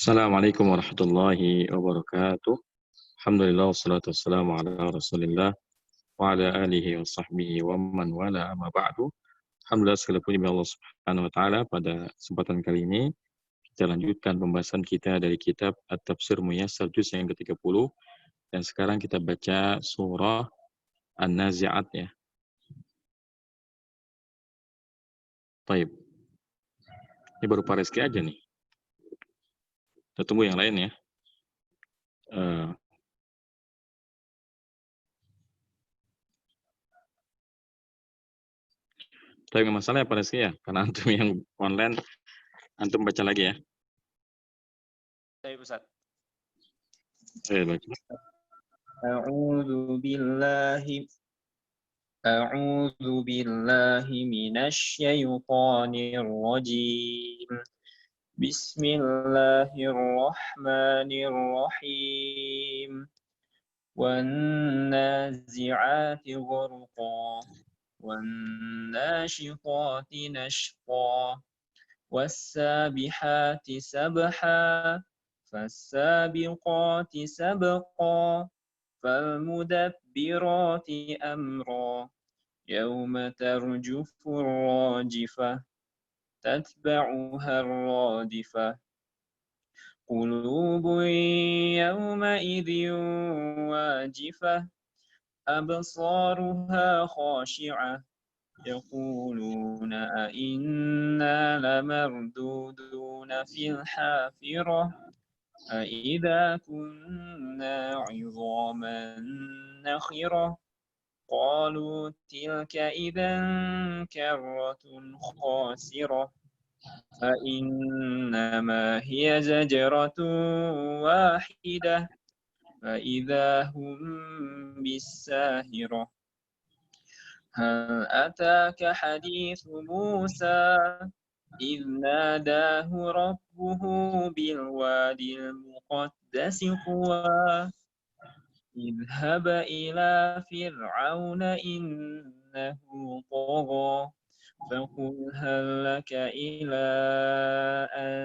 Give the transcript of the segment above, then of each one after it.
Assalamualaikum warahmatullahi wabarakatuh. Alhamdulillah wassalatu wassalamu ala Rasulillah wa ala alihi wa sahbihi wa man wala amma ba'du. Alhamdulillah, segala puji bagi Allah Subhanahu wa taala. Pada kesempatan kali ini kita lanjutkan pembahasan kita dari kitab At-Tafsir Muyassar juz yang ke-30, dan sekarang kita baca surah An-Nazi'at ya. Baik. Ini baru Pak Reski aja nih. Kita tunggu yang lain ya. Tapi nggak masalah ya Pak Reski ya, karena antum yang online, antum baca lagi ya. Baik, Ustaz. Baik. أعوذ بالله من الشيطان الرجيم. بسم الله الرحمن الرحيم. والنازعات غرقا والناشطات نشطا والسابحات سبحا فالسابقات سبقا فالمدبرات أمرا يوم ترجف الراجفة تتبعها الرادفة قلوب يومئذ واجفة أبصارها خاشعة يقولون أئنا لمردودون في الحافرة أئذا كنا عظاما نخرة قالوا تلك إذا كرة خاسرة فإنما هي زجرة واحدة فإذا هم بالساهرة هل أتاك حديث موسى إذ ناداه ربه بالوادي المقدس طوى اذهب إلى فرعون إنه طغى فقل هل لك إلى أن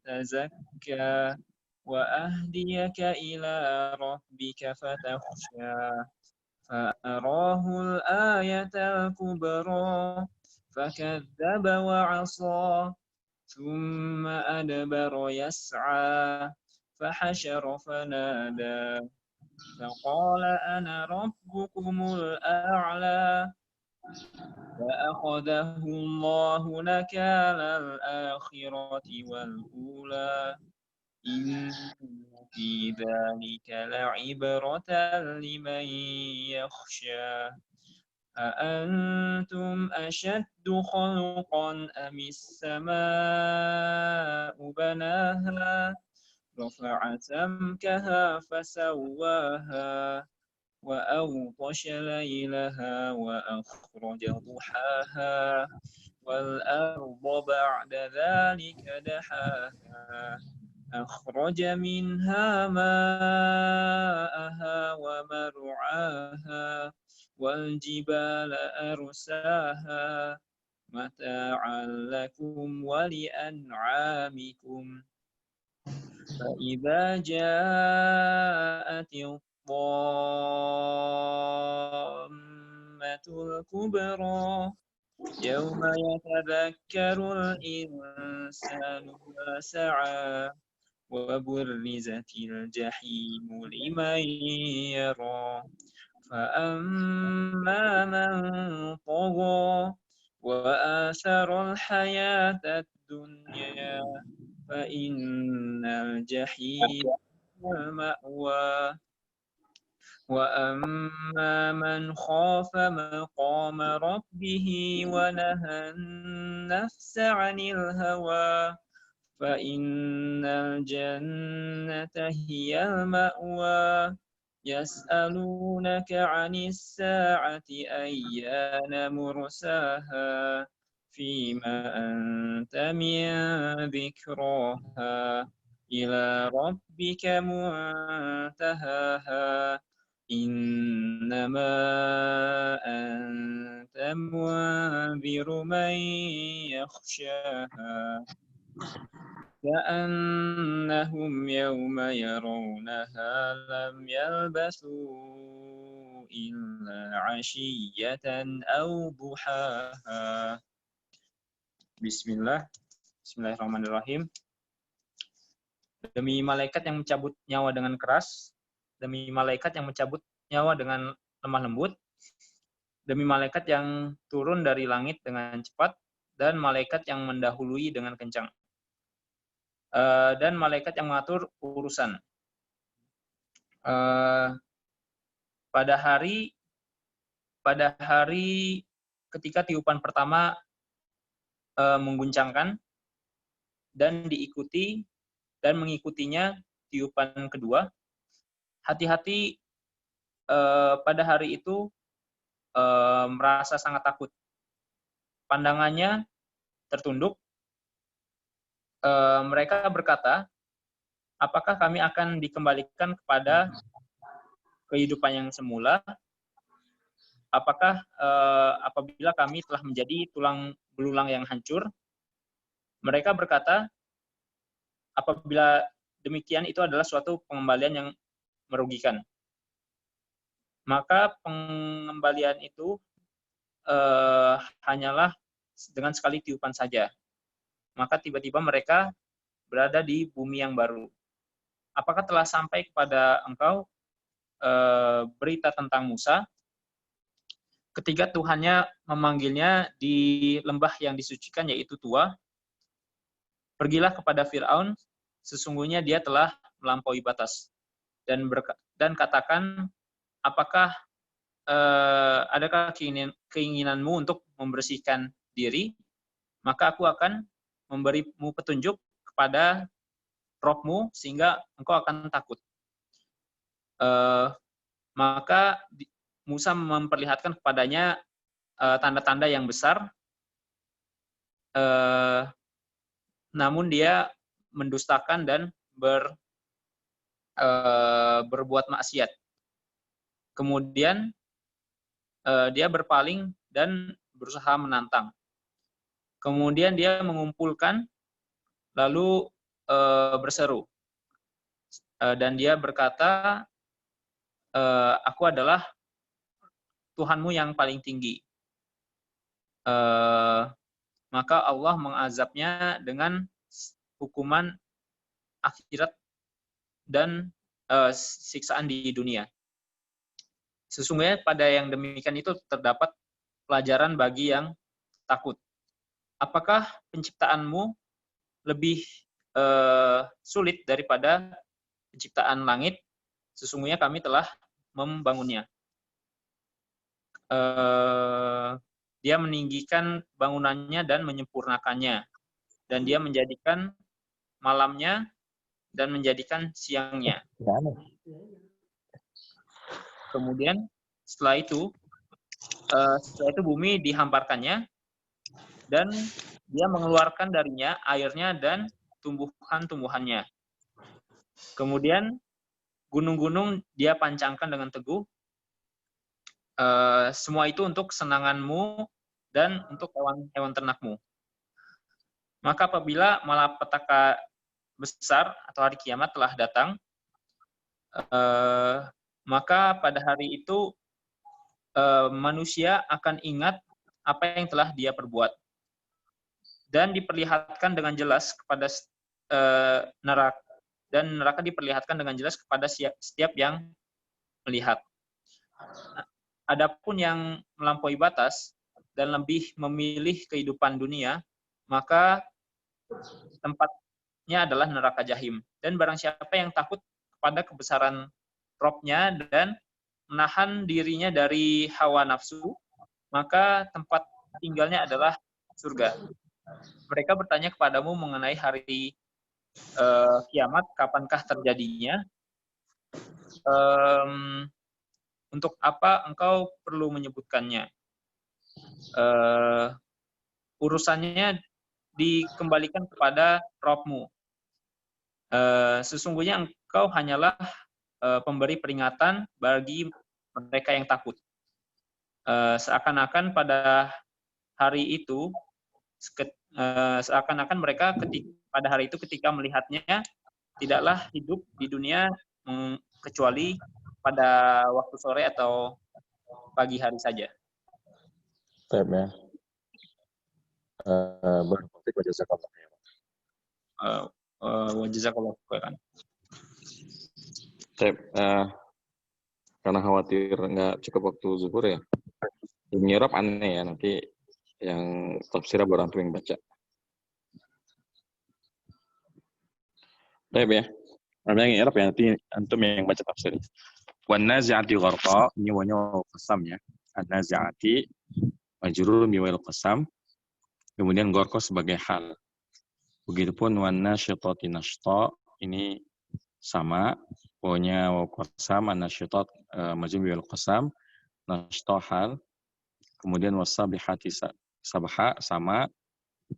تزكى وأهديك إلى ربك فتخشى فأراه الآية الكبرى فكذب وعصى ثم أدبر يسعى فحشر فنادى فقال أنا ربكم الأعلى فأخذه الله نكال الآخرة والأولى إن في ذلك لعبرة لمن يخشى أأنتم أشد خلقا أم السماء بناها رفع سمكها فسواها وأغطش ليلها وأخرج ضحاها والأرض بعد ذلك دحاها أخرج منها ماءها ومرعاها والجبال أرساها متاعا لكم ولأنعامكم فإذا جاءت الطامة الكبرى يوم يتذكر الإنسان ما سعى وبرزت الجحيم لمن يرى فأما من طغى وآثر الحياة الدنيا فإن الجحيم المأوى وأما من خاف مقام ربه ونهى النفس عن الهوى فإن الجنة هي المأوى يسألونك عن الساعة أيان مرساها فيما أنت من ذكراها إلى ربك منتهاها إنما أنت منذر من يخشاها كأنهم يوم يرونها لم يلبثوا إلا عشية أو ضحاها. Bismillahirrahmanirrahim. Demi malaikat yang mencabut nyawa dengan keras, demi malaikat yang mencabut nyawa dengan lemah lembut, demi malaikat yang turun dari langit dengan cepat, dan malaikat yang mendahului dengan kencang, dan malaikat yang mengatur urusan. Pada hari ketika tiupan pertama mengguncangkan dan diikuti dan mengikutinya tiupan kedua, hati-hati pada hari itu merasa sangat takut. Pandangannya tertunduk. Mereka berkata, apakah kami akan dikembalikan kepada kehidupan yang semula? Apakah apabila kami telah menjadi tulang belulang yang hancur? Mereka berkata, apabila demikian itu adalah suatu pengembalian yang merugikan. Maka pengembalian itu hanyalah dengan sekali tiupan saja. Maka tiba-tiba mereka berada di bumi yang baru. Apakah telah sampai kepada engkau berita tentang Musa ketika Tuhannya memanggilnya di lembah yang disucikan, yaitu Tua? Pergilah kepada Fir'aun, sesungguhnya dia telah melampaui batas. Dan katakan, apakah adakah keinginanmu untuk membersihkan diri? Maka aku akan memberimu petunjuk kepada Rohmu sehingga engkau akan takut. Maka Musa memperlihatkan kepadanya tanda-tanda yang besar, namun dia mendustakan dan berbuat maksiat. Kemudian dia berpaling dan berusaha menantang. Kemudian dia mengumpulkan, lalu berseru. Dan dia berkata, aku adalah Tuhanmu yang paling tinggi. Maka Allah mengazabnya dengan hukuman akhirat dan siksaan di dunia. Sesungguhnya pada yang demikian itu terdapat pelajaran bagi yang takut. Apakah penciptaanmu lebih sulit daripada penciptaan langit? Sesungguhnya kami telah membangunnya. Dia meninggikan bangunannya dan menyempurnakannya. Dan dia menjadikan malamnya dan menjadikan siangnya. Kemudian setelah itu bumi dihamparkannya dan dia mengeluarkan darinya airnya dan tumbuhan-tumbuhannya. Kemudian gunung-gunung dia pancangkan dengan teguh. Semua itu untuk kesenanganmu dan untuk hewan-hewan ternakmu. Maka apabila malapetaka besar atau hari kiamat telah datang, maka pada hari itu manusia akan ingat apa yang telah dia perbuat dan diperlihatkan dengan jelas kepada neraka, dan neraka diperlihatkan dengan jelas kepada setiap yang melihat. Adapun yang melampaui batas dan lebih memilih kehidupan dunia, maka tempatnya adalah neraka Jahim. Dan barang siapa yang takut kepada kebesaran Robnya dan menahan dirinya dari hawa nafsu, maka tempat tinggalnya adalah surga. Mereka bertanya kepadamu mengenai hari kiamat, kapankah terjadinya? Untuk apa engkau perlu menyebutkannya? Urusannya dikembalikan kepada Robmu. Sesungguhnya engkau hanyalah pemberi peringatan bagi mereka yang takut. Seakan-akan pada hari itu seakan-akan mereka pada hari itu ketika melihatnya tidaklah hidup di dunia kecuali pada waktu sore atau pagi hari saja. Baik ya. Berarti jazakallah khairan. Wa jazakallahu khairan. Baik, karena khawatir nggak cukup waktu zuhur ya. Nyerap aneh ya, nanti yang tafsirnya baru antum yang baca. Baik ya. Ada yang nyerap ya, nanti antum yang baca tafsir. Wan nazi'ati gharqa, ini wanya qasam ya. An-nazi'ati majrur bi wal qasam. Kemudian gharqa sebagai hal. Begitupun wan nasyitati nashta, ini sama. Wanya wa qasam, an-nasyitat majrur bi wal qasam. Nashta hal. Kemudian wasabihati sabha sama,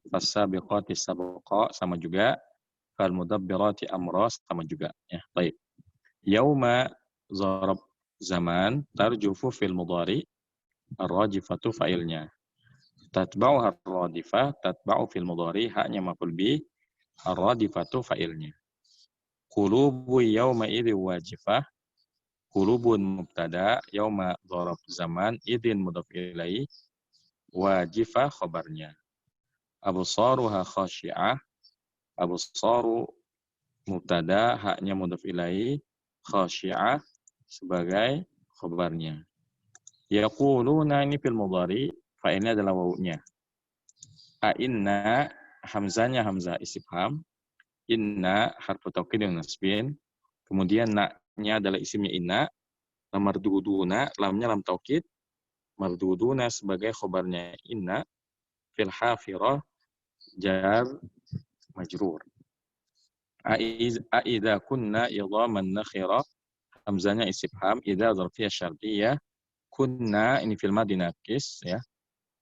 fasabiqati sabqa sama juga, fal mudabbirati amra sama juga ya. Baik. Yauma zarab zaman tarjufu fil mudhari, ar-rajifatu fa'ilnya. Tatba'u ar-radifah, tatba'u fil mudhari, haknya maf'ul bih, ar-radifatu fa'ilnya. Qulubu yauma idzi wajifah, qulubun mubtada, yauma zarab zaman idzin mudhaf ilaih, wajifah khabarnya. Absaruha khasyi'ah, absaru mubtada, haknya mudhaf ilaih, khasyi'ah sebagai khabarnya. Yaquluna ini fil mudhari, fa'ilnya adalah wawunya. Inna, hamzanya hamzah istifham, inna harfu taukid dan nasbin, kemudian na-nya adalah isimnya inna, marduduna, lamnya lam taukid, marduduna sebagai khabarnya inna, fil hafirah jar majrur. Aidza kunna idhaman nakhira, hamzanya istifham, idza dzarfiyah syartiyah, kunna ini fil madi naqis ya.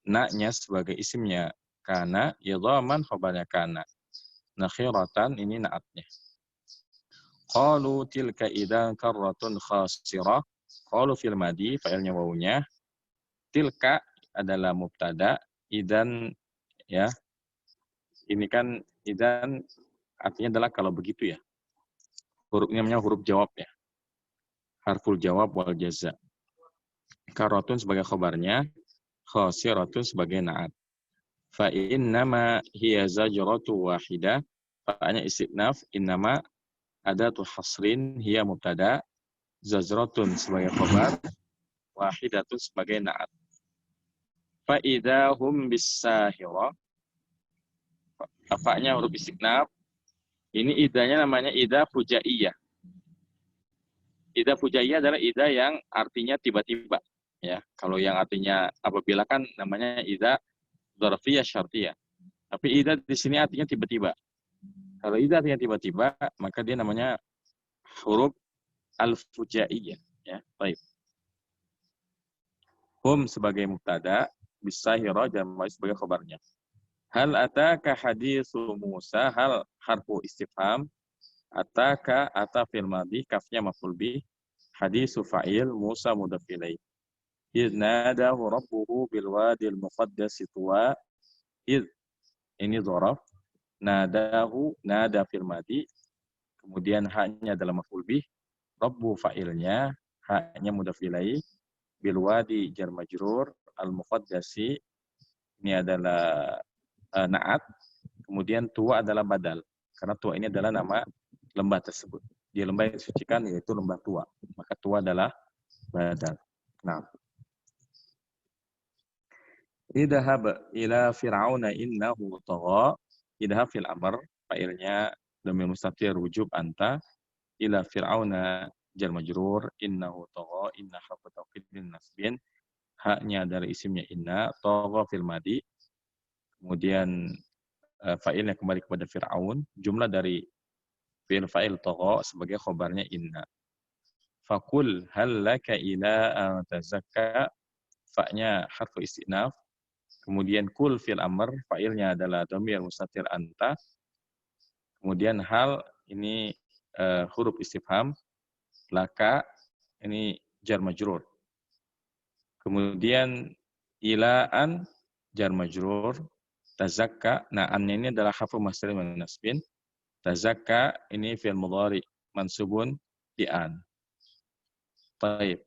Na-nya sebagai isimnya kana, idhaman khabarnya kana. Nakhiratan ini naatnya. Qalu tilka idzan karratun khasirah. Qalu fil madi fa'ilnya wawunya. Tilka adalah mubtada, idzan ya. Ini kan idzan artinya adalah kalau begitu ya. Hurufnya namanya huruf jawab ya. Harful jawab wal jaza. Karatun sebagai khabarnya, khasiratun sebagai naat. Fa innama hiya zajratu wahidah. Fa-nya istinaf, innama adatu hasrin hiya mubtada, zajratun sebagai khabar, wahidatun sebagai naat. Fa idahum bis-sahira. Fa-nya huruf istinaf. Ini idanya namanya ida fujaiyah. Ida fujaiyah adalah ida yang artinya tiba-tiba. Ya, kalau yang artinya apabila kan namanya ida dzarfiyah syartiyah. Tapi ida di sini artinya tiba-tiba. Kalau ida artinya tiba-tiba, maka dia namanya huruf al-fujaiyah. Ya, baik. Hum sebagai mubtada, bisahira dan sebagai khabarnya. Hal ataka haditsu Musa, hal harfu istifham, ataka ata fil madhi, kafnya maf'ul bih, haditsu fa'il, Musa mudhaf ilaih. Idz nadahu rabbuhu bil wadil muqaddas tuwa, idz ini dzaraf, nadahu nada fil madhi, kemudian haknya adalah maf'ul bih, rabbu fa'ilnya, haknya mudhaf ilaih, bil wadi jar majrur, al muqaddasi ini adalah naat, kemudian tua adalah badal, karena tua ini adalah nama lembah tersebut. Di lembah yang disucikan yaitu lembah tua, maka tua adalah badal. Nah, idhab ila fir'auna innahu tagha, idhab fil amr, fa'ilnya dhamir mustatir wujub anta, ila fir'auna jar majrur, innahu tagha, inna harfu tawkid bin nasbin, haknya dari isimnya inna, tagha fil madi, kemudian fa'ilnya kembali kepada Fir'aun, jumlah dari fi'il fa'il tagha sebagai khabarnya inna. Fakul hal laka ila tazakka, fa'nya harfu istinaf, kemudian kul fil amr, fa'ilnya adalah dhamir mustatir anta, kemudian hal ini huruf istifham, laka ini jar majrur, kemudian ilaan jar majrur, Tazakka, nah annya ini adalah harfu masdar min nasbin. Tazakka ini fi'il mudhari mansubun bi an. Baik.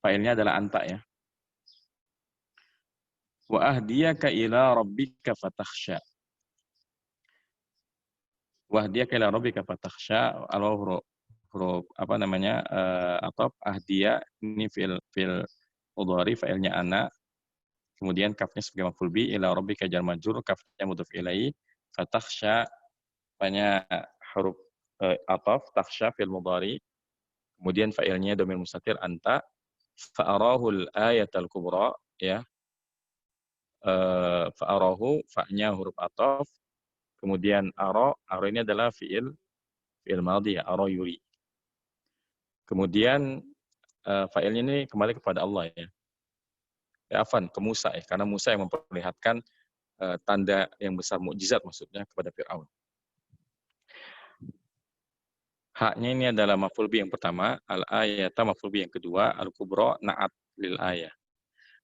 Fa'ilnya adalah anta ya. Wa ahdiyaka ila rabbika fatakhsha. Wa ahdiyaka ila rabbika fatakhsha. Huruf apa namanya? Atop ahdiya ini fil mudhari fa'ilnya ana. Kemudian kafnya sebagai maf'ul bi, ila rabbika jar majrur, kafnya mudhaf ilaihi, fatakhsha banyak huruf ataf, takhsha fil mudhari. Kemudian fa'ilnya dhamir mustatir anta, fa'arahul ayatal kubra ya. Fa'arahu fa'nya huruf ataf. Kemudian ara ini adalah fi'il madhi ya, ara yuri. Kemudian fa'ilnya ini kembali kepada Allah ya. Afan ke Musa ya, karena Musa yang memperlihatkan tanda yang besar mukjizat maksudnya kepada Firaun. Haknya ini adalah maf'ul bi yang pertama, al-ayata maf'ul bi yang kedua, al-kubra na'at lil ayah.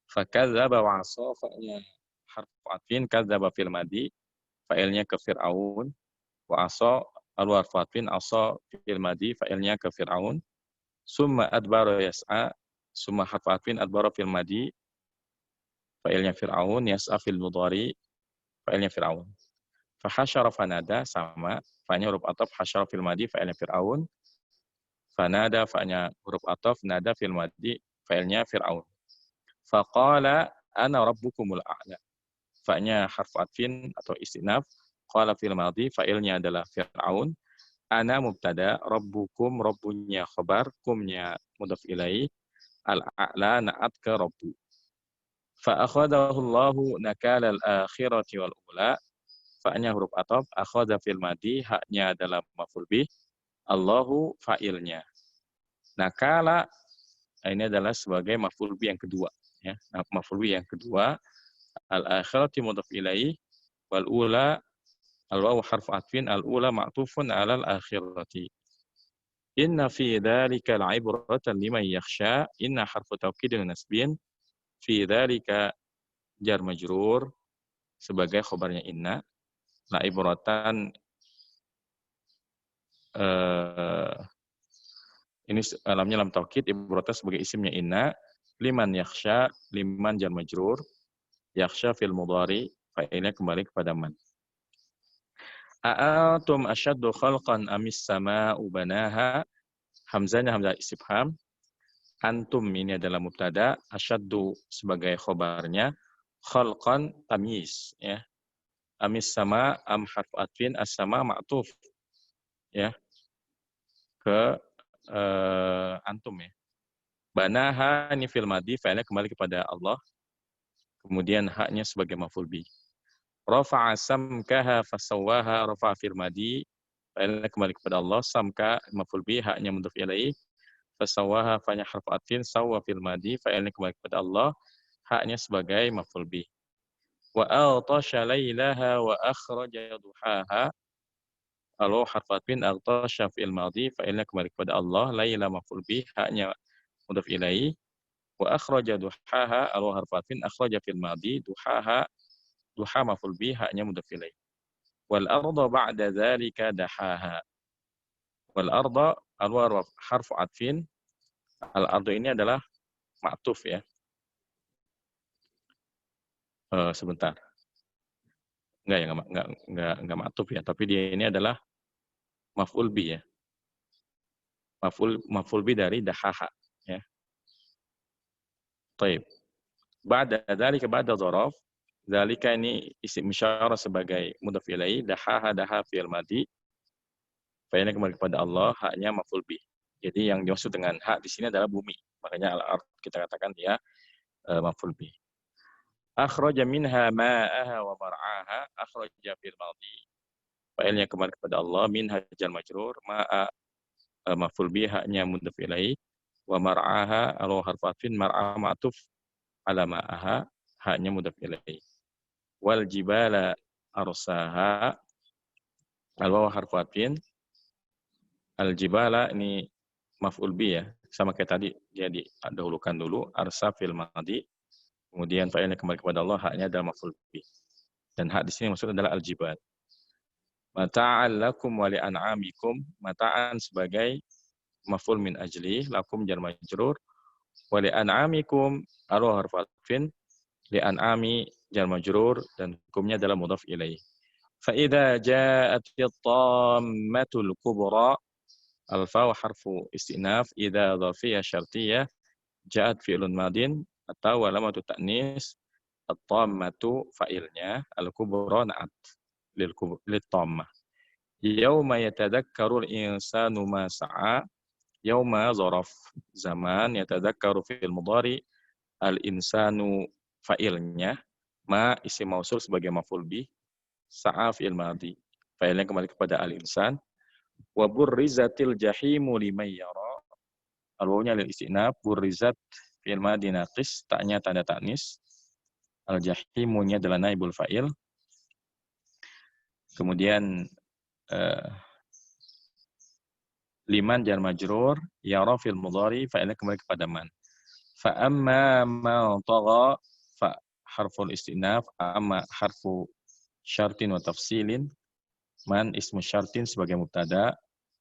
Fakadzdzaba wa 'asa fa'nya harfu atfin, kadzdzaba fil madi, fa'ilnya ke Firaun, wa 'asa al-harfu atfin, 'asa fil madi, fa'ilnya ke Firaun. Summa adbara yas'a, summa harfu atfin adbara fil madi, fa'ilnya Firaun, yas'a fil mudhari, fa'ilnya Firaun. Fahasyara fanada sama, fa'nya huruf ataf, hasyara fil madi, fa'ilnya Firaun. Fanada fa'nya huruf ataf, nada fil madi, fa'ilnya Firaun. Faqala ana rabbukumul a'la. Fa'nya harfu atfin atau istinaf, qala fil madi, fa'ilnya adalah Firaun. Ana mubtada, rabbukum rabbunya khabar, kumnya mudhaf ilaih, al-a'la na'at ke rabbu. Fa'akhadahu Allahu nakala al-akhirati wal ula. Fa'nya huruf ataf, akhadha fil madi, haknya adalah maf'ul bih, Allahu fa'ilnya. Nakala ini adalah sebagai maf'ul bih yang kedua ya. Nah, maf'ul bih yang kedua, al-akhirati mudhaf ilaih, wal ula al-wawu harfu atfin, al-ula ma'tufun 'ala al-akhirati. Inna fi dzalika la'ibratan liman yakhsha, inna harfu taukidin nasbin, fi dzalika jar majrur sebagai khabarnya inna. La'ibratan ini alamnya lam taukid, ibratan sebagai isimnya inna. Liman yakhsha, liman jar majrur, yakhsha fil mudhari, fa'ilnya kembali kepada man. A'antum asyaddu khalqan amis sama'u banaha, hamzahnya hamzah istifham. Antum ini adalah mubtada, asyaddu sebagai khobarnya, khalqan tamyiz ya. Amis sama am harfu atfin, as-sama ma'tuf ya ke antum ya. Banaha ini fil madi, fa'ilnya kembali kepada Allah. Kemudian haknya sebagai maf'ul bih. Rafa'a samkaha fasawwaha, rafa'a fil madi, fa'ilnya kembali kepada Allah. Samka maf'ul bih, haknya mudhaf ilaih. Fasawwaha fa'nya harfu atfin, sawwa fil madi, fa'ilnya kembali kepada Allah. Haknya sebagai maf'ul bih. Wa aghtasha lailaha wa akhraja duhaha. Kalau harfu atfin aghtasha fil madi, fa'ilnya kembali kepada Allah. Laila maf'ul bih, haknya mudhaf ilaih. Wa akhraja duhaha, kalau harfu atfin akhraja fil madi, duhaha duha maf'ul bih, haknya mudhaf ilaih. Wal arda ba'da dzalika dahaha. Wal arda al harfu atfin, al arda ini adalah ma'tuf ya. Sebentar. Enggak ma'tuf ya, tapi dia ini adalah maf'ul bi ya. Maf'ul bi dari dahaha ya. Baik. Ba'da dzalika ba'da dzaraf, dzalika ini isim isyarah sebagai mudhaf ilaih, dahaha daha fi'il madi. Fa'ilnya kembali kepada Allah, haknya maf'ul bi. Jadi yang dimaksud dengan hak di sini adalah bumi. Makanya al-ard kita katakan dia maf'ul bi. Akhraja minha ma'aha wa mar'aha, akhraja fil madi. Fa'ilnya kembali kepada Allah, minha jar majrur, ma'a maf'ul bi, haknya mudhaf ilaih, wa mar'aha al harfu atfin, mar'a ma'tuf ala ma'aha, haknya mudhaf ilaih. Wal jibala arsaha, al wawu harfu atfin, al jibala ini maf'ul bi ya, sama kayak tadi dia didahulukan dulu, arsa fil madi, Kemudian fa'ilnya kembali kepada Allah, haknya adalah maf'ul bih. Dan hak di sini maksudnya adalah al-jibal. Mata'an lakum wa li'an'amikum, mata'an sebagai maf'ul min ajli, lakum jar majrur, wa li'an'amikum arwa harfu atfin, li'an'ami jar majrur, dan hukumnya adalah mudhaf ilaih. Fa idza ja'at at-tammatul kubra, al-fa harfu istinaf, idza dhafiyah syartiyah, ja'at fi'lun madin atau alamatu ta'nis, at-tammatu fa'ilnya, al-kubra na'at lit-tammah. Yauma yatadakkarul insanu ma sa'a, yauma zaraf zaman, yatadakkaru fi'il mudhari, al-insanu fa'ilnya, ma isim mausul sebagai maf'ul bih, sa'a fi'il madhi. Fa'ilnya kembali kepada al-insan. Wa burrizatil jahimu liman yara, al-wawnya lil istinaf, burrizat fi'il madhi naqis, ta'nya tanda ta'nis, al-jahimunya adalah naibul fa'il. Kemudian liman jar majrur, yara fil mudhari, fa'ilnya kembali kepada man. Fa amma ma tagha, fa harful istinaf, amma harfu syartin wa tafsilin, man ismu syartin sebagai mubtada,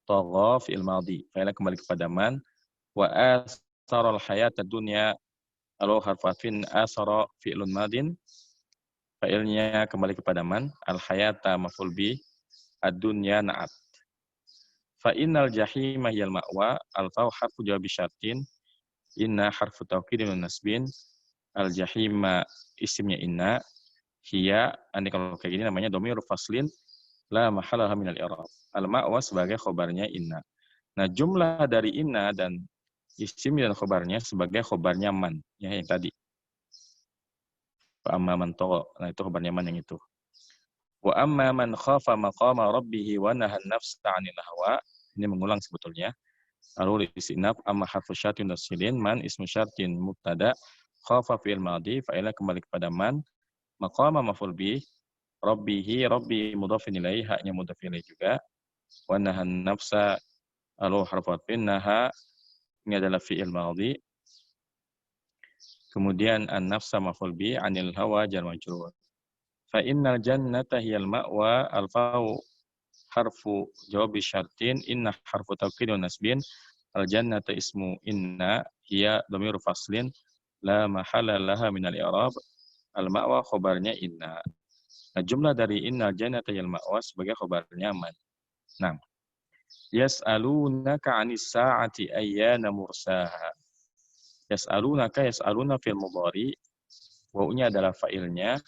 tagha fi'il madhi, fa'ilnya kembali kepada man. Wa athara al-hayat ad-dunya, al harfu atfin, athara fi'lun madin, fa'ilnya kembali kepada man, al-hayata maf'ul bih, ad-dunya na'at. Fa innal jahima hiyal ma'wa, al-faw harfu jawab syartin, inna harfu taukidin wa nasbin, al-jahima isimnya inna, hiya, ini kalau kayak gini namanya dhamir faslin, la mahalaha minal i'rab. Al-ma'wa sebagai khobarnya inna. Nah, jumlah dari inna dan isim dan khobarnya sebagai khobarnya man, ya yang tadi. Wa amma man tagha, nah itu khobarnya man yang itu. Wa amma man khafa maqama rabbih wa nahan nafsa 'anil hawa, ini mengulang sebetulnya. Lalu istinaf, amma harfu syartin nasilin, man ismu syartin mubtada, khafa fi'il madhi, fa'ilnya kembali kepada man, maqama maf'ul bih, rabbihi, rabbi mudhafin ilaih, haknya mudhaf ilaih juga, wa nahan nafsa, lalu harfu atfin, naha, ini adalah fi'il madhi. Kemudian an-nafsa maf'ul bih, anil hawa jar majrur. Fa innal jannata hiyal ma'wa, al-fa'u harfu jawab syartin, inna harfu taukid wa nasbin, al-jannata ismu inna, hiya dhamiru faslin, la mahala laha minal i'rab, al-ma'wa khobarnya inna. Nah, jumlah dari inna jannata hiyal ma'wa sebagai khobarnya man. Nah, yas'alunaka 'anis sa'ati ayyana mursaha. Yas'aluna fil mudhari, wa'unya adalah fa'ilnya,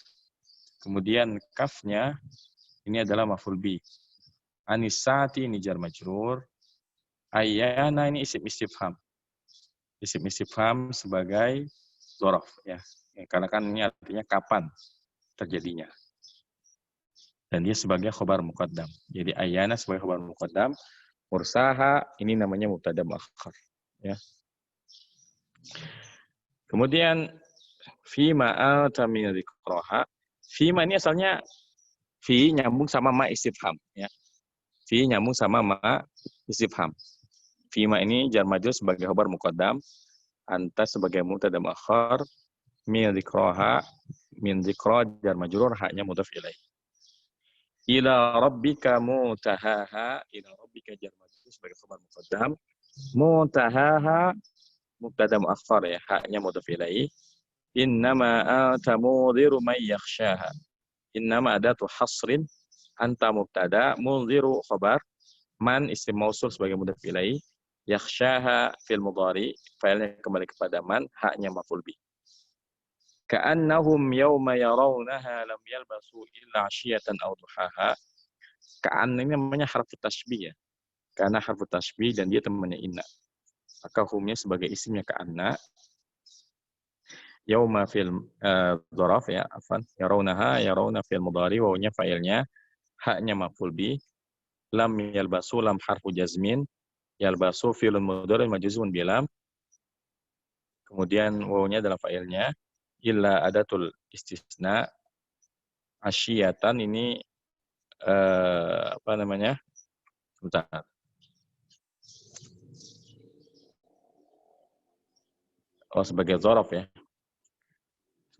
kemudian kafnya ini adalah maf'ul bih. Anis sa'ati ini jar majrur, ayyana ini isim istifham. Isim istifham sebagai dzaraf ya. Karena kan ini artinya kapan terjadinya. Dan dia sebagai khobar muqaddam. Jadi ayyana sebagai khobar muqaddam, mursaha ini namanya mubtada muakhar ya. Kemudian fima al-tamina dzikraha. Fima ini asalnya fi nyambung sama ma istifham ya. Fi nyambung sama ma istifham. Fima ini jar majrur sebagai khabar muqaddam, anta sebagai mubtada muakhar, min dzikraha, min dzikra jar majrur, haknya mudhaf ilaih. Ila rabbika mutahaha, ila rabbika jar majrur sebagai khabar muqaddam, mutahaha mubtada muakhar ya, haknya mudhaf ilaih. Innama anta mudhiru may yakhshaha. Innama adatu hasrin, anta mubtada, mudhiru khabar, man isim mausul sebagai mudhaf ilaih, yakhshaha fil mudhari, fa'ilnya kembali kepada man, haknya maf'ul bih. Ka'annahum yawma yarawnaha lam yalbasu illa 'ashiyatan aw duhaha. Ka'an ini namanya harfu tasbih ya. Karena harfu tasbih dan dia temannya inna. Maka humnya sebagai isimnya ka'anna. Yauma fil dzaraf ya, afan. Yarawna fil mudhari, wawunya fa'ilnya, haknya maf'ul bih. Lam yalbasu, lam harfu jazmin, yalbasu fi'lun mudhari majzun bilam. Kemudian wawunya adalah fa'ilnya. Illa adatul istisna, asyiyatan ini apa namanya? Sebentar. Oh, sebagai dzaraf ya.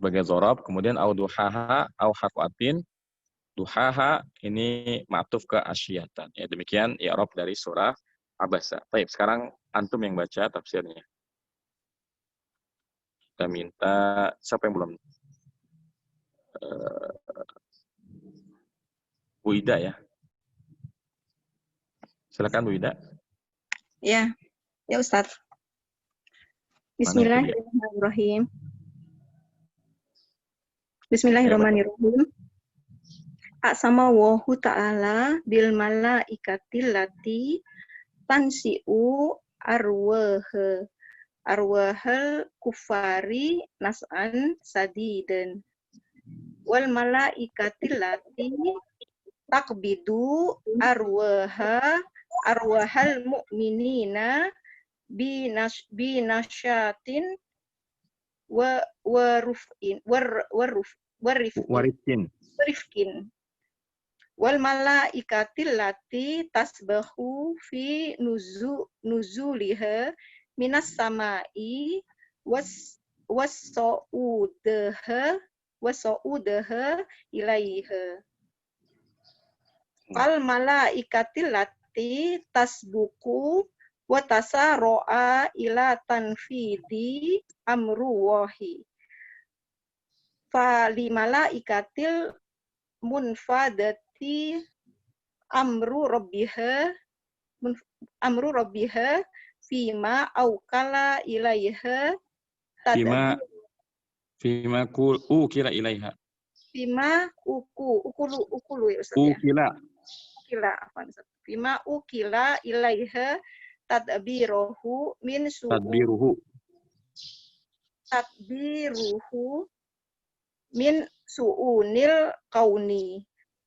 sebagai dzarab, kemudian au duhaha au harfatin. Duhaha ini ma'tuf ke asyiyatan. Ya, demikian i'rab dari surah Abasa. Baik, sekarang antum yang baca tafsirnya. Kita minta siapa yang belum? Bu Ida ya. Silakan Bu Ida. Ya, ya Ustadz. Mana itu dia? Bismillahirrahmanirrahim. Bismillahirrahmanirrahim. Aqsama Allahu ta'ala bil malaikatil lati tansi'u arwahal kufari nas'an sadidan. Wal malaikatil lati takbidu arwahal mu'minina binasyatin warifkin wal malaikatil lati tasbahu fi nuzuliha minas samai wasaudaha ilaiha al malaikatil lati tasbuku wa tasaro'a ila tanfidi amruwahi fa li malaikatil munfadati amru rabbiha fima aukala ilaiha Fima ukila ilaiha. Fima ukulu ya Ustaz ya. Ukila apa Ustaz? Fima ukila ilaiha tadbiruhu min su'unil kauni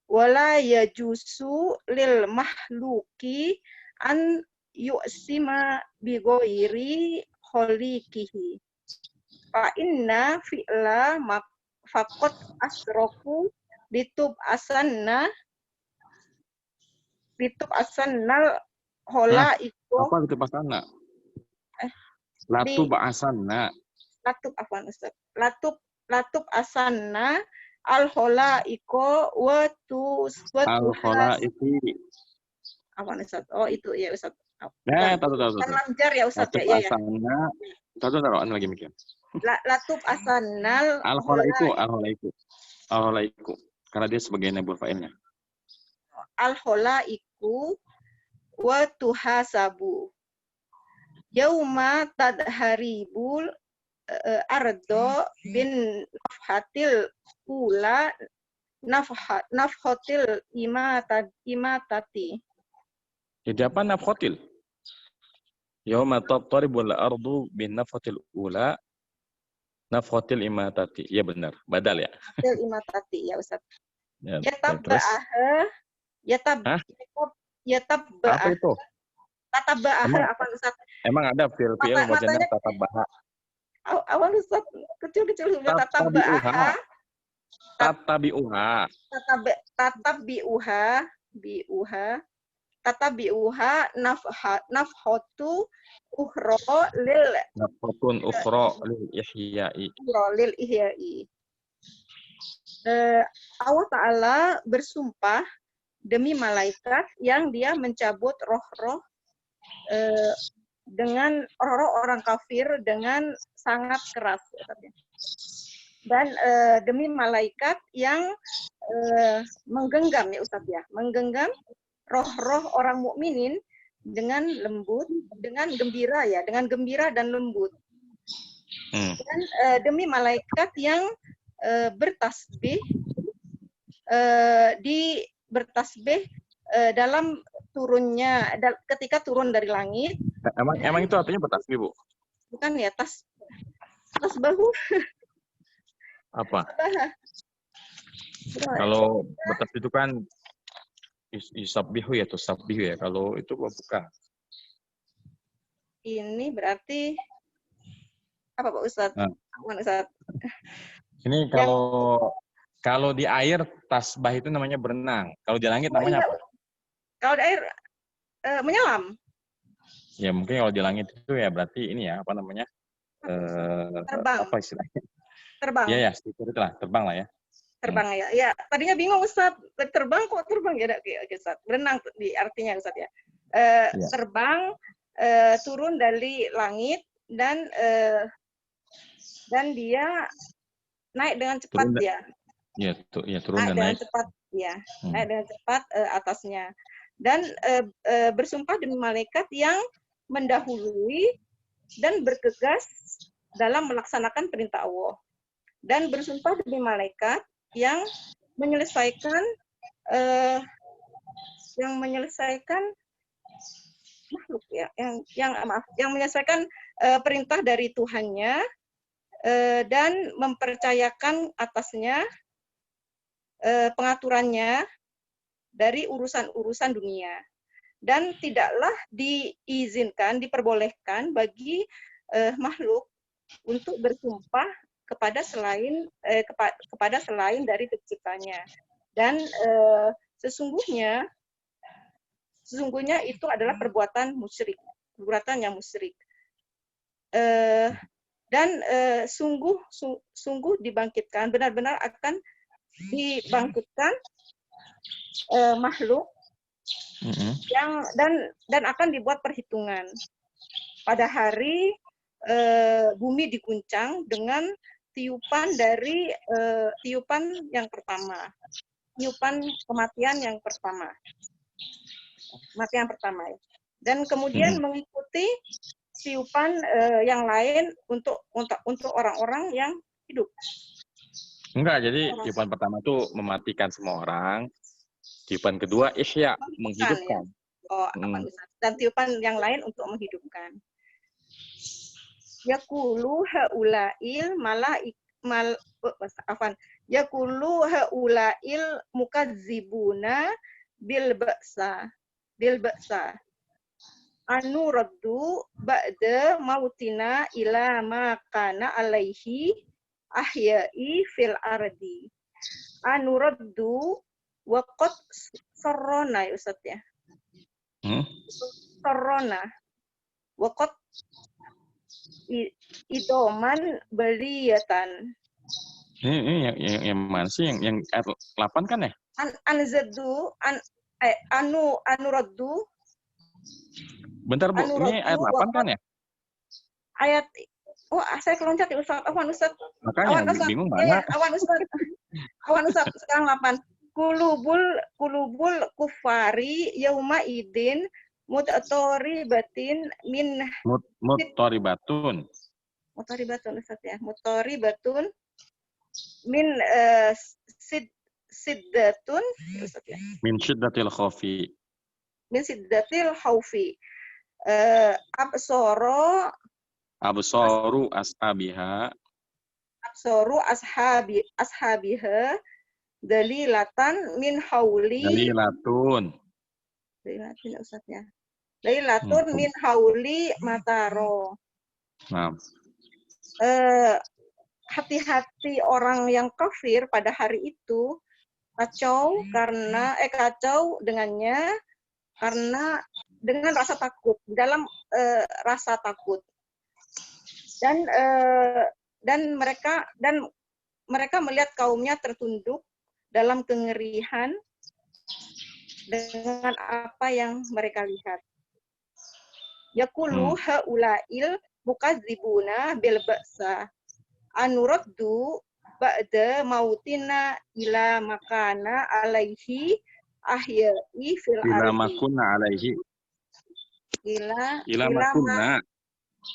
wala yajusu lil mahluki an yu'sima bi ghairi khaliqihi fa inna fi'la faqat asrafu litub asannal hola iko apa litub asanna? Latub asanna. Latub asanna al hola iko al hola iki. Apa Ustaz? Oh itu ya Ustaz. Tahu. Lancar ya Ustaz Latub ya. Asanna. Tahu lagi mikir. Latub asannal al hola iku. Karena dia sebagai naibul fa'ilnya. Al hola iku wa tuhasabu yauma tadharibul ardo bin nafhatil ula nafhatil imatati. Jadi apa nafhatil? Yauma tadharibul ardu bin nafhatil ula nafhatil imatati. Ya benar, badal ya. Nafhatil imatati ya Ustaz. Ya, apa itu? Tataba'ah apa Ustaz? Emang ada fi'il wazannya tatabbaha. Awan Ustaz kecil-kecil sudah tatabi'uha nafhatu ukhra lil ihya'i. Allah Ta'ala bersumpah demi malaikat yang dia mencabut roh-roh dengan roh orang kafir dengan sangat keras. Dan demi malaikat yang menggenggam ya Ustaz ya, menggenggam roh-roh orang mukminin dengan lembut, dengan gembira ya, dengan gembira dan lembut. Dan demi malaikat yang bertasbih dalam turunnya ketika turun dari langit. Emang itu artinya bertasbih, Bu? Bukan ya, tasbahu. Apa? Kalau bertasbih itu kan isabbihu ya, tusabbihu ya. Kalau itu bukan. Ini berarti apa Pak Ustadz? Ustadz. Ini kalau di air tasbah itu namanya berenang. Kalau di langit namanya apa? Kalau di air menyelam. Ya mungkin kalau di langit itu ya berarti ini ya apa namanya? Terbang. Apa istilahnya? Terbang. Iya ya, seperti itulah, terbang lah ya. Terbang ya. Ya, tadinya bingung Ustaz, terbang kok terbang ya Ustaz. Berenang di artinya Ustaz ya. Terbang turun dari langit dan dia naik dengan cepat Turun, ya. Iya, turun dan dengan naik. cepat ya. Naik dengan cepat atasnya. Dan bersumpah demi malaikat yang mendahului dan bergegas dalam melaksanakan perintah Allah. Dan bersumpah demi malaikat yang menyelesaikan makhluk ya, yang menyelesaikan perintah dari Tuhannya dan mempercayakan atasnya pengaturannya dari urusan-urusan dunia. Dan tidaklah diperbolehkan bagi makhluk untuk bersumpah kepada selain dari penciptanya. Dan sesungguhnya itu adalah perbuatan yang musyrik. Dan sungguh dibangkitkan, benar-benar akan dibangkitkan makhluk yang dan akan dibuat perhitungan pada hari bumi diguncang dengan tiupan yang pertama, tiupan kematian yang pertama, ya. Dan kemudian mengikuti tiupan yang lain untuk orang-orang yang hidup. Enggak, jadi tiupan pertama itu mematikan semua orang. Tiupan kedua ihya, menghidupkan. Ya. Dan tiupan yang lain untuk menghidupkan. Yaqulu haula'il Yaqulu haula'il mukazzibuna bil ba'sa. Anu raddu ba'da mautina ila ma kana alaihi ahya'i fil ardi. Anu raddu waqad sarrona ya Ustaz ya. Sarrona. Waqad idoman baliyatan. Ini yang mana sih? Yang ayat 8 kan ya? Anu raddu. Bentar Bu, ini ayat 8 kan ya? Ayat, saya keloncat ya Ustaz. Awan Ustaz. Makanya bingung mana? Awan Ustaz, sekarang 8. Kulubul kufari yauma idin mutaribatin min mutaribatun Ustaz ya. Mutaribatun min siddatun Ustaz ya. Min syiddatil khaufi. Absoru ashabiha dalilatan min hauli dalilatun Ustaz ya. Dalilatun min hauli mataro. Nah. Hati-hati orang yang kafir pada hari itu kacau dengannya karena dengan rasa takut, dalam rasa takut. Dan mereka melihat kaumnya tertunduk dalam kengerihan dengan apa yang mereka lihat. Yaqulu haula'il mukadzibuna bil ba'sa anuraddu ba'da mautina ila makana alaihi ahya'i fil ardi. Ila makunna alaihi. Ila makunna.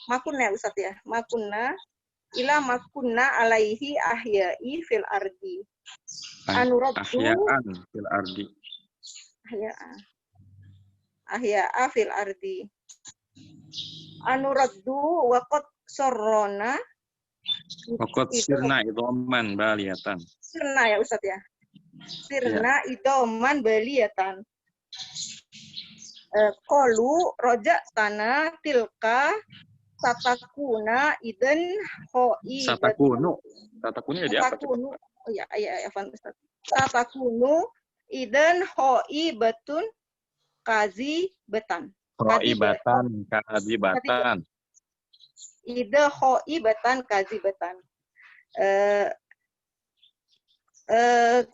Makunna Ustaz ya. Makunna ila makunna alaihi ahya'i fil ardi. Anuraddu ahya'an fil ardi. Ahya'a fil ardi. Anuraddu waqad sarrona. Waqad sirna idoman baliyatan. Sirna ya Ustaz ya. Sirna idoman baliyatan. Qalu roja tanah tilka satakuna idan hoi. Satakunu jadi apa? Oh ya Ustaz. Satakunu idan hoi batun kazi betan. Hoibatan kadibatan. Ida hoibatan kadibatan. eh, eh,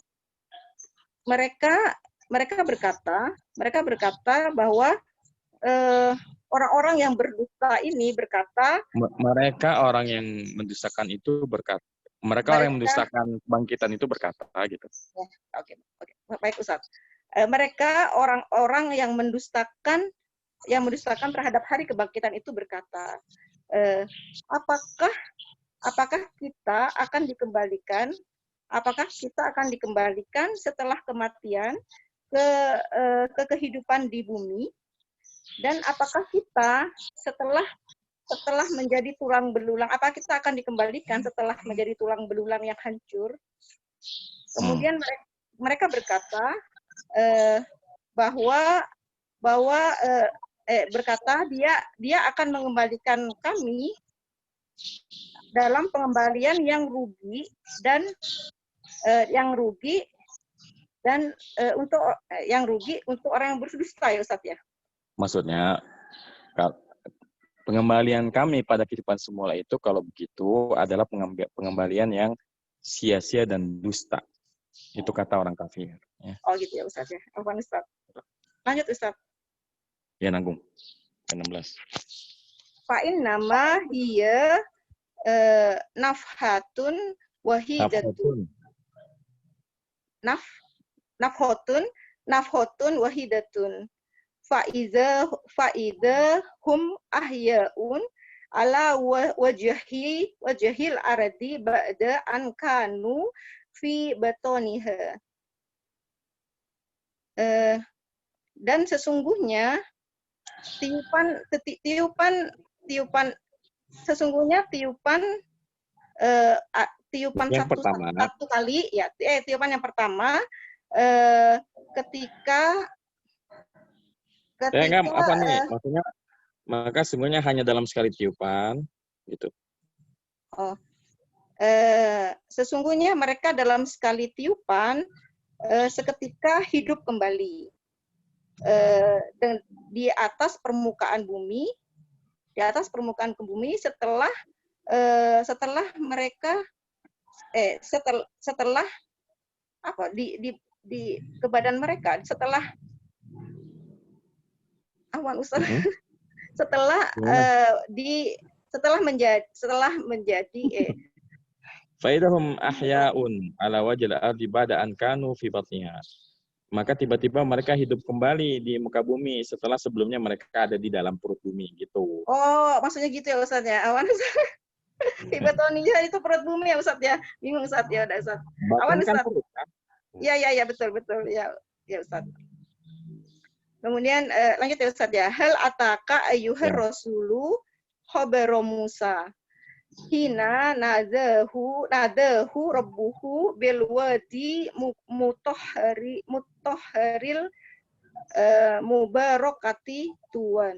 mereka berkata bahwa orang-orang yang berdusta ini berkata, Mereka orang yang mendustakan itu berkata, mereka orang yang mendustakan kebangkitan itu berkata gitu. Oke. Baik Ustaz. Mereka orang-orang yang mendustakan terhadap hari kebangkitan itu berkata, apakah kita akan dikembalikan? Apakah kita akan dikembalikan setelah kematian ke kehidupan di bumi? Dan apakah kita setelah menjadi tulang belulang, apakah kita akan dikembalikan setelah menjadi tulang belulang yang hancur? Kemudian mereka berkata bahwa dia akan mengembalikan kami dalam pengembalian yang rugi dan untuk orang yang berdusta ya Ustaz ya. Maksudnya pengembalian kami pada kehidupan semula itu kalau begitu adalah pengembalian yang sia-sia dan dusta. Itu kata orang kafir. Ya. Oh gitu ya Ustaz ya. Afwan Ustaz. Lanjut Ustaz. Ya nanggung. 16. Fa'in nama hiya nafhatun wahidatun. Nafhatun wahidatun. Faiza hum ahyaun ala wajhil ardi ba'da an kanu fi batoniha. Dan sesungguhnya tiupan satu kali ya, tiupan yang pertama ketika maksudnya maka semuanya hanya dalam sekali tiupan gitu. Sesungguhnya mereka dalam sekali tiupan seketika hidup kembali di atas permukaan bumi, setelah mereka setelah apa di ke badan mereka setelah setelah menjadi Faidahum ahya'un ala wajhil ardi ba'da an kanu fi batniha. Maka tiba-tiba mereka hidup kembali di muka bumi setelah sebelumnya mereka ada di dalam perut bumi gitu. Oh, maksudnya gitu ya Ustaz ya. Awan di batniha itu perut bumi ya Ustaz ya. Bingung Ustaz ya, udah Ustaz. Awan Ustaz. Iya betul ya Ustaz. Kemudian lanjut ya Ustaz ya. Hal ataka ayyuhar rasulu khabaru Musa. Hina nadahu rabbuhu bil wadi mutahharil mubarakati tua.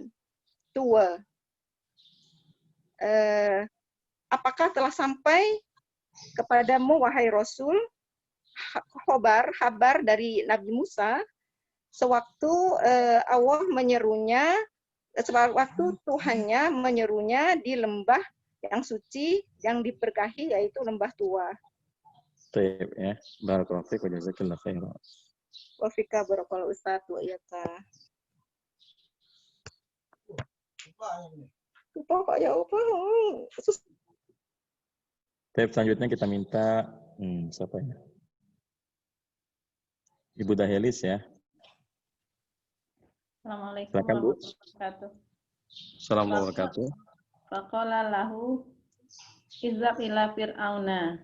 Apakah telah sampai kepadamu wahai Rasul kabar dari Nabi Musa sewaktu Allah menyerunya, sewaktu Tuhannya menyerunya di lembah yang suci, yang diberkahi, yaitu lembah tua. Baik ya, barakallahu fiik wa jazakallahu khairan. Wa fika barakallahu Ustaz wa iyaka. Lupa Pak ya, lupa. Baik, selanjutnya kita minta siapa ya? Ibu Dahelis ya. Assalamualaikum warahmatullahi wabarakatuh. Assalamualaikum warahmatullahi wabarakatuh. Faqala lahu izhab ila fir'auna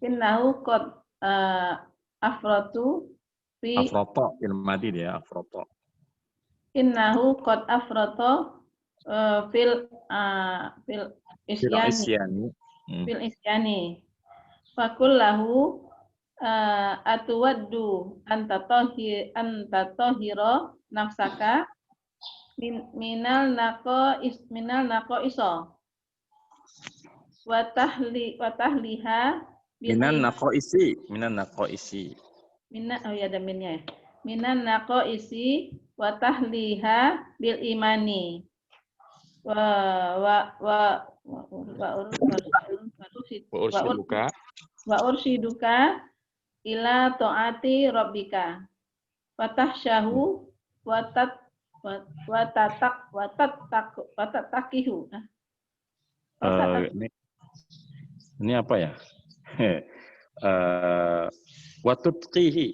innahu qad afratu fi afroto ilmadi dia afroto. Innahu qad afrata fil isyani. Faqul lahu atuwaddu anta tahira nafsaka minal naqo iso wa tahliha minan naqo isi minan naqo isi wa tahliha bil imani wa wa urshiduka ila taati rabbika fatahsyahu watatakihu. Ini apa ya? Watutkihi.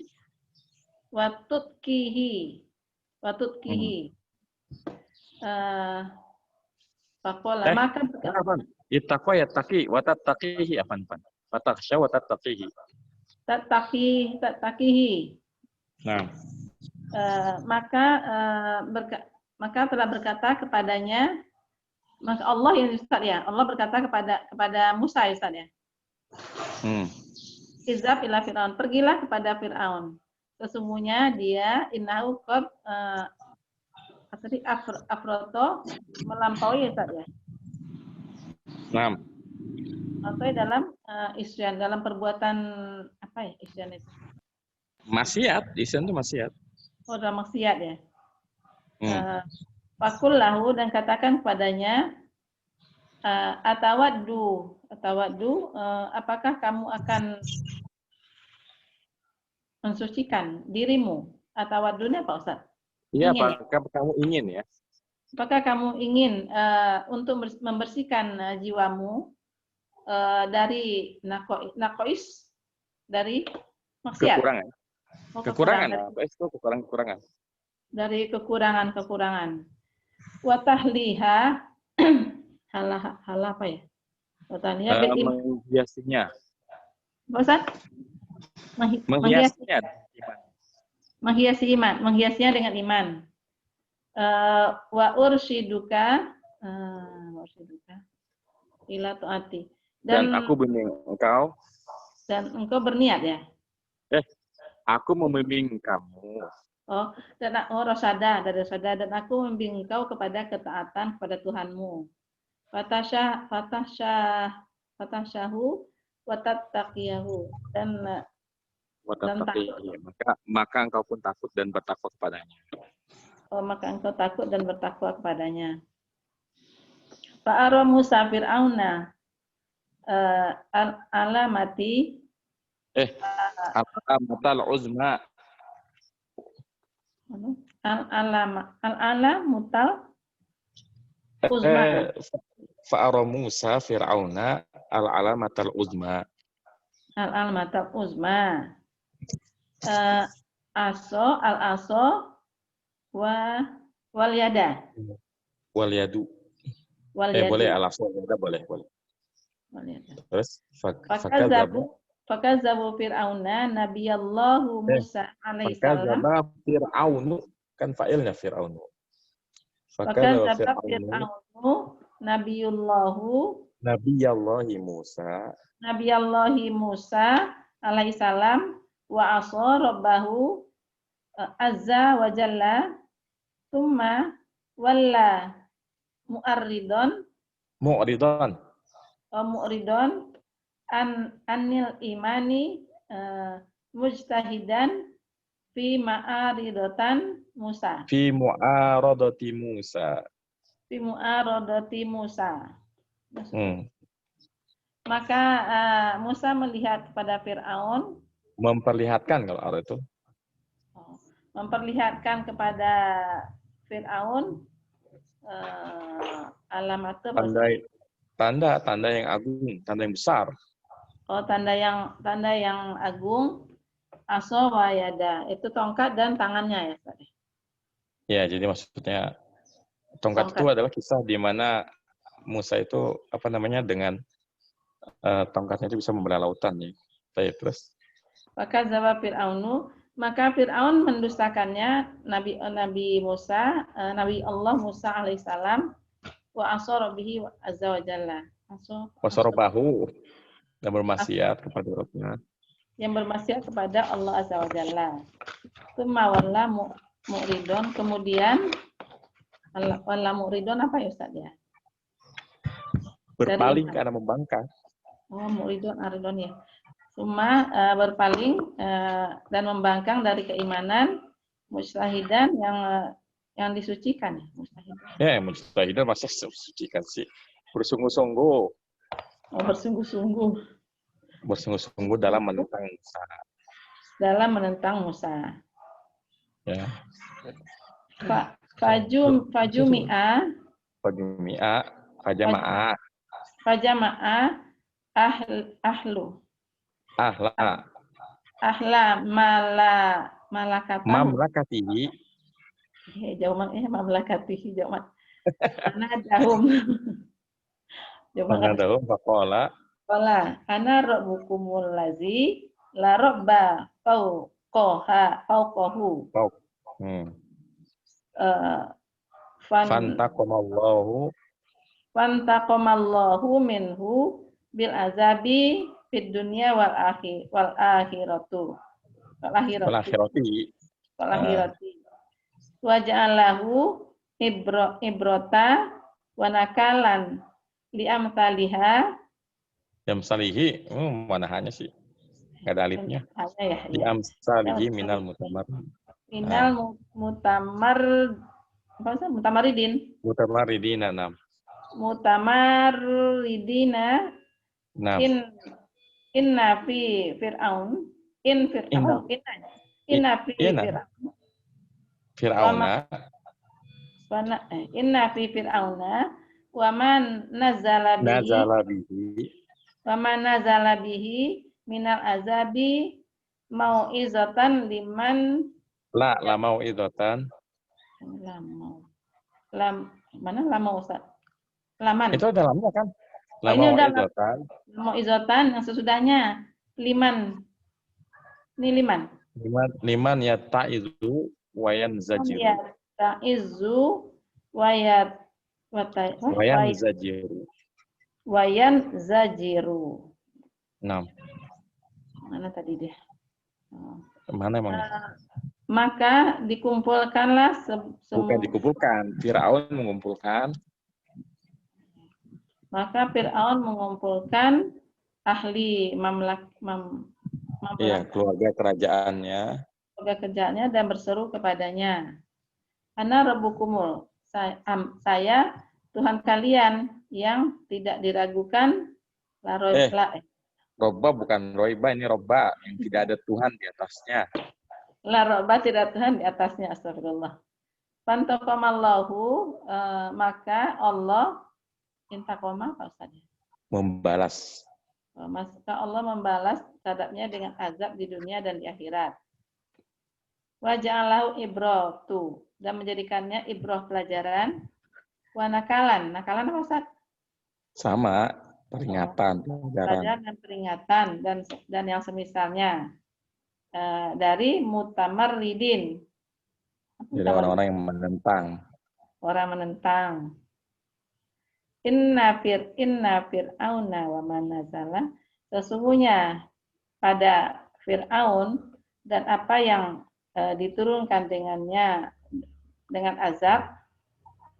Pakola maka Ittaqwa yattaqi wa tattaqihi apaan? Fatakhsha wa tattaqihi. Tattaqihi. Nah. Maka telah berkata kepadanya, maka Allah yang Ustaz ya, Allah berkata kepada Musa ya Ustaz ya. Izhab ila Fir'aun, pergilah kepada Fir'aun. Sesungguhnya dia innahu qad afroto melampaui ya Ustaz ya. Nah. Atau dalam isyan, dalam perbuatan apa ya isyan itu? Maksiat, isyan itu maksiat. Oh, dalam maksiat ya. Fakul lahu dan katakan kepadanya, atawaddu, apakah kamu akan mensucikan dirimu? Atawaddunya apa Ustaz? Iya, apakah kamu ingin ya? Apakah kamu ingin untuk membersihkan jiwamu dari nakois, dari maksiat? Kekurangan. Apa itu kekurangan? Dari kekurangan. Watahliha hal apa ya? Watahliha menghiasinya. Bosan? Menghiasinya. Menghiasi iman, menghiasnya dengan iman. Wa urshiduka ila taati. Dan aku bimbing engkau. Dan engkau berniat ya? Aku membimbing kamu. Rosada dan aku membimbing engkau kepada ketaatan kepada Tuhanmu. Fatahsyahu watattaqiyahu dan maka engkau pun takut dan bertakwa kepadanya. Maka engkau takut dan bertakwa kepadanya. Fa'ara Musa Fir'auna alamati alamatal uzma. Al-alamatal uzma. Fa'ara Musa Fir'auna al-alamatal uzma. Al-alamatal uzma. Al-aso wal yada. Wal yadu. Boleh al-aso boleh. Terus Fakazzabu Fir'auna nabiyallahu Musa alaihi salam. Fakazzabu Fir'aunu kan fa'ilnya Fir'aunu. Fakazzabu Fir'aunu nabiyallahi Musa alaihi salam wa asa rabbahu azza wa jalla thumma walla mu'ridon anil imani mujtahidan fi ma'aridatan Musa. Fi mu'aradati Musa. Maka Musa melihat kepada Fir'aun. Memperlihatkan kalau ada itu. Memperlihatkan kepada Fir'aun alamat tanda yang agung, tanda yang besar. Tanda yang agung, aso wa yada, itu tongkat dan tangannya ya, Ustaz. Ya, jadi maksudnya tongkat itu adalah kisah di mana Musa itu dengan tongkatnya itu bisa membelah lautan ya. Terus. Maka jawab Fir'aunu, maka Fir'aun mendustakannya Nabi Allah Musa alaihissalam wa asara bihi azza wa jalla. Wasarabahu dan bermaksiat kepada Rabbnya. Yang bermaksiat kepada Allah azza wa jalla. Tsumma walla mu'ridon, kemudian walla mu'ridon apa ya Ustaz ya? Berpaling karena membangkang. Mu'ridon aridon ya. Tsumma berpaling dan membangkang dari keimanan mujtahidan yang disucikan ya, mujtahidan. Ya, mujtahidan masih disucikan sih. Bersungguh-sungguh Oh, bersungguh-sungguh Bersungguh-sungguh dalam menentang Musa. dalam menentang Musa. Ya. Fajumi'a Fajama'a ahlu ahla ahla malakatahu. mamlakatihi Mamlakatihi jauh mana dahum. Fanadahum faqala Qala ana rabbukumul ladzi la rabba fauqahu. fauq. Fantaqamallahu Fantaqamallahu minhu bil azabi fid dunya wal akhiratu. Wal wal akhirati. akhirati. Wal akhirati. Wa ja'alahu ibrota wa nakalan li amsalihha. Jam salihi, mana hanya sih? Nggak ada alifnya. Hanya ya. Di amsalihi minal mutamar. Minal mutamaridin. Mutamaridina nam. Mutamaridina Nam. inna fi fir'aun inna fi fir'aun inna fi fir'auna wa man nazala bihi minal azabi mau'izatan liman La mau'izatan. Mana lama Ustaz? Laman. Itu ada lamanya kan? La Ini udah mau'izatan. mau'izatan yang sesudahnya. Liman. Ini liman. Liman ya ta'izu wayan zajiru. Ya ta'izu wayan zajiru. Wayan zajiru. Nah. Mana tadi dia? Mana emang? Maka dikumpulkanlah Bukan dikumpulkan, Fir'aun mengumpulkan. Maka Fir'aun mengumpulkan ahli Iya, keluarga kerajaannya. Keluarga kerjaannya dan berseru kepadanya. Ana rabbukumul. Saya Tuhan kalian yang tidak diragukan. Robba bukan Roiba, ini Robba yang tidak ada Tuhan di atasnya. La Robba tidak Tuhan di atasnya, astagfirullah. Fantaqamallahu, maka Allah intaqama apa Ustaz? Membalas. Maka Allah membalas terhadapnya dengan azab di dunia dan di akhirat. Wa ja'alahu ibratu, dan menjadikannya ibrah pelajaran. Wa nakalan. Nakalan apa Ustaz? Sama, peringatan, pelajaran dan peringatan dan yang semisalnya dari mutamaridin. Jadi orang-orang yang menentang. Orang menentang. Inna fir'auna wa man nazala, sesungguhnya pada Fir'aun dan apa yang diturunkan dengannya dengan azab,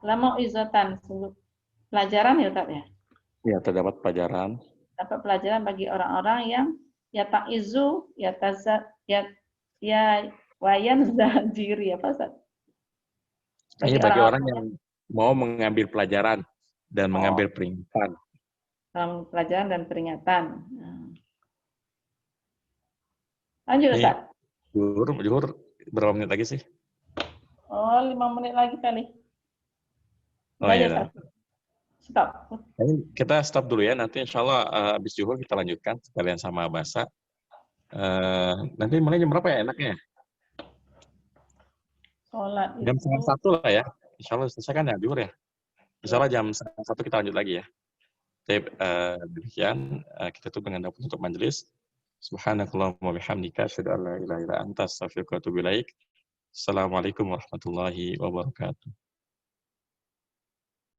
lama izatan, pelajaran ya Ustaz ya? Ya, terdapat pelajaran. Dapat pelajaran bagi orang-orang yang yata'izu, wayan zajiri, apa Ustaz? Bagi orang yang mau mengambil pelajaran dan mengambil peringatan. Pelajaran dan peringatan. Lanjut Ustaz. Juhur, berapa menit lagi sih? Oh, 5 menit lagi kali. Oh iya. Stop. Kita stop dulu ya. Nanti insya Allah habis juhur kita lanjutkan sekalian sama Basa. Nanti mulai jam berapa ya enaknya? Sholat jam 1:30 lah ya. Insya Allah selesai kan ya juhur ya. Insya Allah jam 1 kita lanjut lagi ya. Jadi demikian kita tutup dengan penutup majelis. Subhanakallahumma bihamdika asyhadu an la ilaha illa anta astaghfiruka wa atubu ilaik. Assalamualaikum warahmatullahi wabarakatuh.